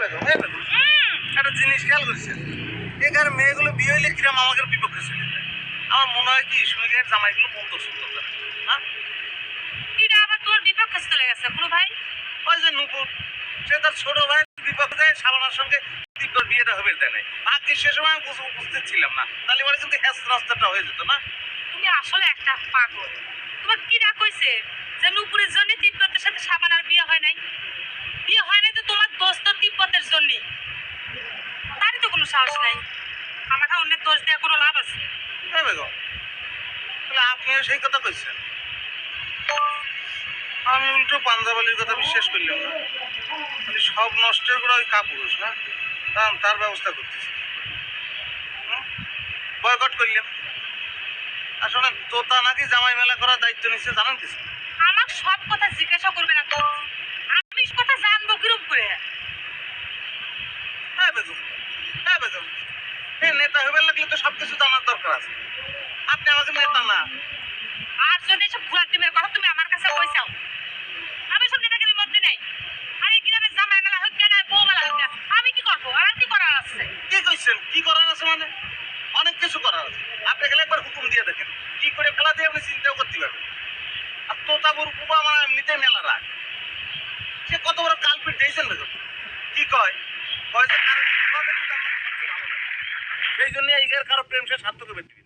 একটা জিনিস খেয়াল করছেন, এখানে মেয়েগুলো বিয়ে হইলে কিরম আমাদের বিপক্ষে চলে যায়। আমার মনে হয় কি সুমিকের জামাইগুলো মন দর্শন করে না। এটা আবার তোর বিপক্ষে চলে গেছে পুরো ভাই। ওই যে নুপুর, সে তার ছোট ভাইয়ের বিপক্ষে যায়, শাবানার সঙ্গে তীব্র বিয়েটা হবে তাই নাই। বাকি সে সময় আমি উপস্থিত ছিলাম না, তাহলে এবারে কিন্তু হ্যাস রাস্তাটা হয়ে যেত না। তুমি আসলে একটা পাগল। তোমার কি না কইছে যে নুপুরের জন্য তিব্বতের সাথে শাবানার বিয়ে হয় নাই? বিয়ে হয় নাই তো তোমার দোস্ত তিব্বতের জন্য। তারই তো কোনো সাহস নাই। আমাকে অন্যের দোষ দেওয়া কোনো লাভ আছে? হ্যাঁ বেগম, তাহলে আপনিও সেই কথা কইছেন। আমি উল্টো পাঞ্জাবালির কথা বিশ্বাস করলাম না। মানে সব নষ্টের করে ওই কাপুরুষ না, তার ব্যবস্থা করতেছি। বয়কট করলাম। আর শোনেন, তোতা নাকি জামাই মেলা করার দায়িত্ব নিচ্ছে, জানেন কিছু? আমার সব কথা জিজ্ঞাসা করবে না তো। আমি কথা জানবো কিরম করে? হ্যাঁ বেগম, হ্যাঁ বেগম, এই নেতা হইবার লাগলে তো সবকিছু জানার দরকার আছে। আপনি আমাকে নেতা না। আর যদি এসব ঘোরার টিমের কথা তুমি আমার কাছে কইছাও, আমি সব নেতাগিরির মধ্যে নেই। আর এই গ্রামে জামাই মেলা হোক কেন, বউ মেলা হোক কেন, আমি কি করবো? আর কি করার আছে? কি কইছেন? কি করার আছে মানে? অনেক কিছু করার আছে। আপনি গেলে একবার হুকুম দিয়ে দেখেন, কি করে ফেলা দিয়ে আপনি চিন্তাও করতে পারবেন। আর তোতাবুর কুবা আমার এমনিতে মেলা রাখ। সে কত বড় কালপিট দিয়েছেন বেগম। কি কয় কয় যে কারো বিপদে কিন্তু আপনাকে সবচেয়ে ভালো লাগে। সেই জন্য এই কারো প্রেম সে সার্থক ব্যক্তি।